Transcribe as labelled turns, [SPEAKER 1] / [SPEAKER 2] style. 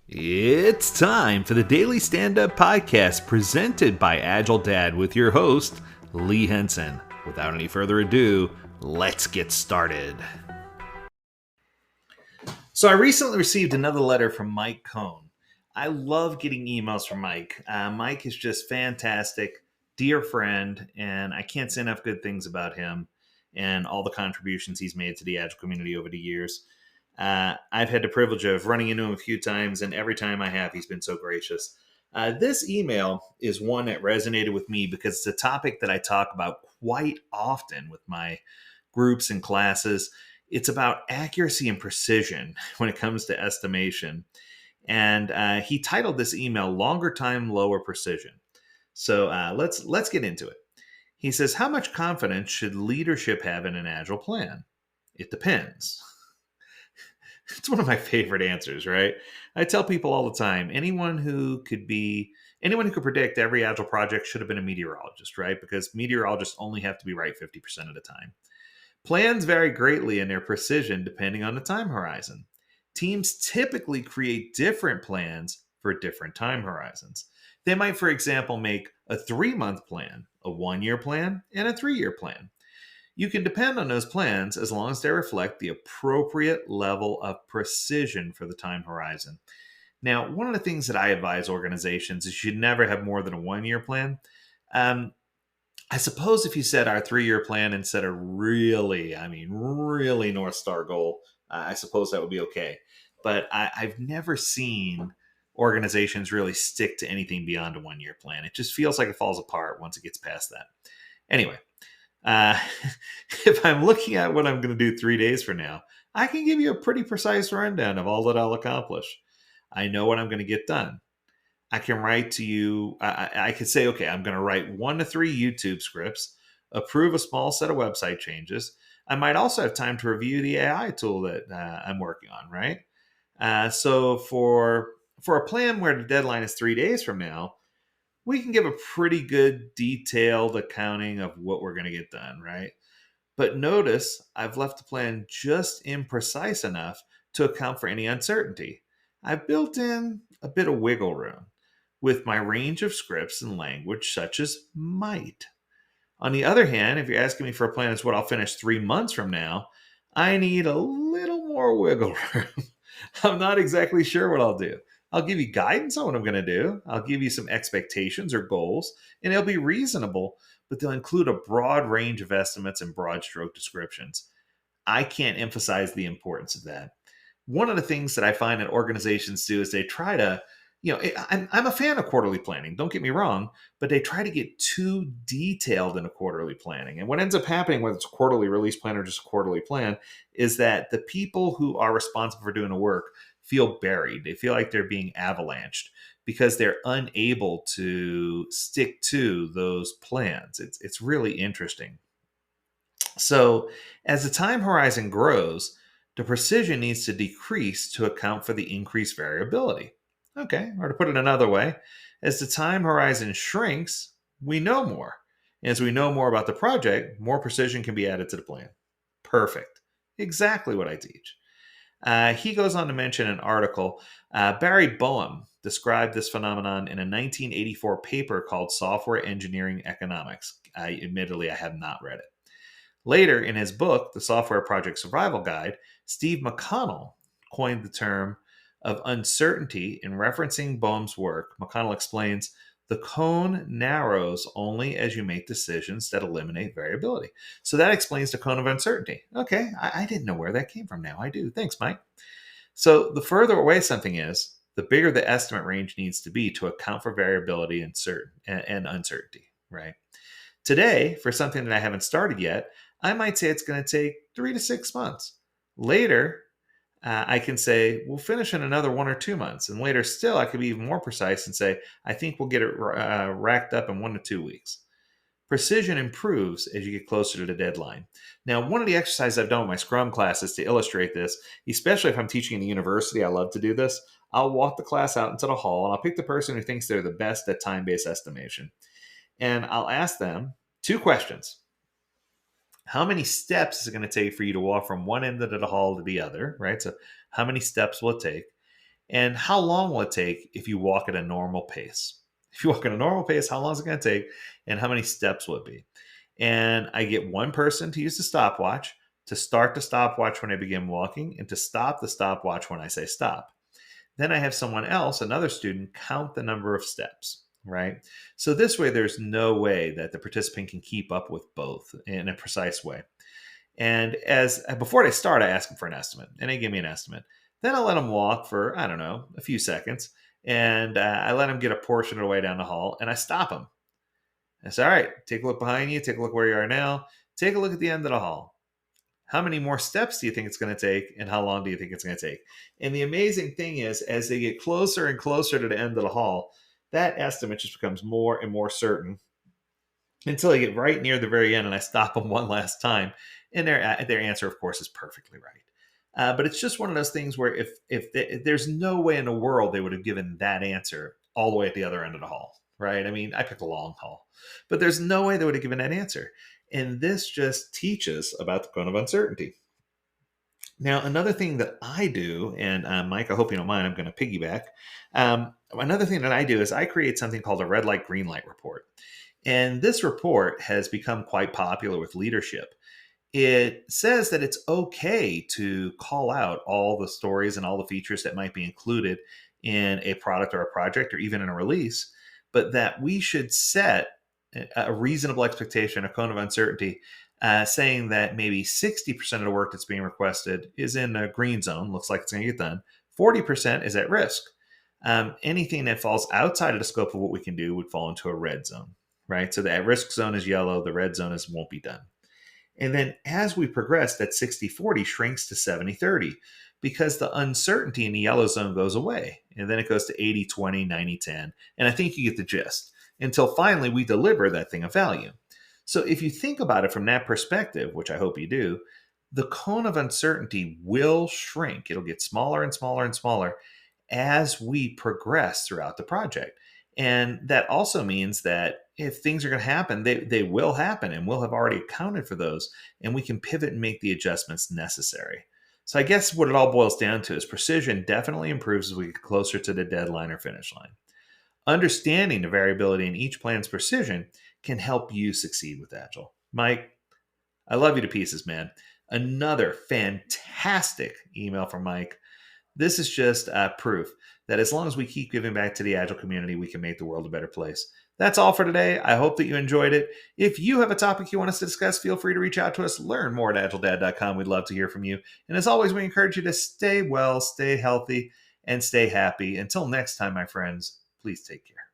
[SPEAKER 1] It's time for the Daily Stand Up Podcast presented by Agile Dad with your host, Lee Henson. Without any further ado, let's get started. So, I recently received another letter from Mike Cohn. I love getting emails from Mike. Mike is just fantastic, dear friend, and I can't say enough good things about him and all the contributions he's made to the Agile community over the years. I've had the privilege of running into him a few times, and every time I have, he's been so gracious. This email is one that resonated with me because it's a topic that I talk about quite often with my groups and classes. It's about accuracy and precision when it comes to estimation. And he titled this email "Longer Time, Lower Precision." So let's get into it. He says, "How much confidence should leadership have in an agile plan? It depends." It's one of my favorite answers, right? I tell people all the time, anyone who could predict every agile project should have been a meteorologist, right? Because meteorologists only have to be right 50% of the time. Plans vary greatly in their precision depending on the time horizon. Teams typically create different plans for different time horizons. They might, for example, make a 3-month plan, a 1-year plan, and a 3-year plan. You can depend on those plans as long as they reflect the appropriate level of precision for the time horizon. Now, one of the things that I advise organizations is you should never have more than a 1-year plan. Um, I suppose if you set our 3-year plan and set a really North Star goal, I suppose that would be okay. But I've never seen organizations really stick to anything beyond a 1-year plan. It just feels like it falls apart once it gets past that. Anyway, uh, if I'm looking at what I'm going to do 3 days from now, I can give you a pretty precise rundown of all that I'll accomplish. I know what I'm going to get done. I can write to you. I could say, okay, I'm going to write 1 to 3 YouTube scripts, approve a small set of website changes. I might also have time to review the AI tool that I'm working on, right? So for a plan where the deadline is 3 days from now, we can give a pretty good detailed accounting of what we're going to get done, right? But notice I've left the plan just imprecise enough to account for any uncertainty. I've built in a bit of wiggle room with my range of scripts and language, such as might. On the other hand, if you're asking me for a plan as what I'll finish 3 months from now, I need a little more wiggle room. I'm not exactly sure what I'll do. I'll give you guidance on what I'm going to do. I'll give you some expectations or goals, and they'll be reasonable, but they'll include a broad range of estimates and broad stroke descriptions. I can't emphasize the importance of that. One of the things that I find that organizations do is they try to, I'm a fan of quarterly planning, don't get me wrong, but they try to get too detailed in a quarterly planning. And what ends up happening, whether it's a quarterly release plan or just a quarterly plan, is that the people who are responsible for doing the work feel buried. They feel like they're being avalanched because they're unable to stick to those plans. It's really interesting. So, as the time horizon grows, the precision needs to decrease to account for the increased variability. Okay, or to put it another way, as the time horizon shrinks, we know more. As we know more about the project, more precision can be added to the plan. Perfect. Exactly what I teach. He goes on to mention an article. Barry Boehm described this phenomenon in a 1984 paper called Software Engineering Economics. Admittedly, I have not read it. Later, in his book, The Software Project Survival Guide, Steve McConnell coined the term of uncertainty in referencing Boehm's work. McConnell explains the cone narrows only as you make decisions that eliminate variability. So that explains the cone of uncertainty. Okay, I didn't know where that came from. Now I do. Thanks, Mike. So the further away something is, the bigger the estimate range needs to be to account for variability and uncertainty, right? Today, for something that I haven't started yet, I might say it's going to take 3 to 6 months. Later, I can say we'll finish in another 1 or 2 months. And later still, I could be even more precise and say, I think we'll get it racked up in 1 to 2 weeks. Precision improves as you get closer to the deadline. Now, one of the exercises I've done with my Scrum classes to illustrate this, especially if I'm teaching in a university, I love to do this. I'll walk the class out into the hall and I'll pick the person who thinks they're the best at time-based estimation. And I'll ask them 2 questions. How many steps is it going to take for you to walk from one end of the hall to the other, right? So how many steps will it take? And how long will it take if you walk at a normal pace? If you walk at a normal pace, how long is it going to take? And how many steps will it be? And I get one person to use the stopwatch, to start the stopwatch when I begin walking, and to stop the stopwatch when I say stop. Then I have someone else, another student, count the number of steps, right? So this way, there's no way that the participant can keep up with both in a precise way. And as before they start, I ask them for an estimate, and they give me an estimate. Then I'll let them walk for, I don't know, a few seconds, and I let them get a portion of the way down the hall, and I stop them. I say, all right, take a look behind you, take a look where you are now, take a look at the end of the hall. How many more steps do you think it's going to take, and how long do you think it's going to take? And the amazing thing is, as they get closer and closer to the end of the hall, that estimate just becomes more and more certain until I get right near the very end and I stop them one last time. And their answer, of course, is perfectly right. But it's just one of those things where if there's no way in the world they would have given that answer all the way at the other end of the hall, right? I mean, I picked a long hall, but there's no way they would have given that answer. And this just teaches about the cone of uncertainty. Now, another thing that I do, and Mike, I hope you don't mind, I'm going to piggyback. Another thing that I do is I create something called a red light, green light report. And this report has become quite popular with leadership. It says that it's okay to call out all the stories and all the features that might be included in a product or a project or even in a release, but that we should set a reasonable expectation, a cone of uncertainty, saying that maybe 60% of the work that's being requested is in a green zone, looks like it's going to get done, 40% is at risk. Anything that falls outside of the scope of what we can do would fall into a red zone, right? So the at risk zone is yellow, the red zone is won't be done. And then as we progress, that 60-40 shrinks to 70-30 because the uncertainty in the yellow zone goes away. And then it goes to 80-20, 90-10. And I think you get the gist until finally we deliver that thing of value. So if you think about it from that perspective, which I hope you do, the cone of uncertainty will shrink. It'll get smaller and smaller and smaller as we progress throughout the project. And that also means that if things are going to happen, they will happen, and we'll have already accounted for those, and we can pivot and make the adjustments necessary. So I guess what it all boils down to is precision definitely improves as we get closer to the deadline or finish line. Understanding the variability in each plan's precision can help you succeed with Agile. Mike, I love you to pieces, man. Another fantastic email from Mike. This is just proof that as long as we keep giving back to the Agile community, we can make the world a better place. That's all for today. I hope that you enjoyed it. If you have a topic you want us to discuss, feel free to reach out to us. Learn more at agiledad.com. We'd love to hear from you. And as always, we encourage you to stay well, stay healthy, and stay happy. Until next time, my friends, please take care.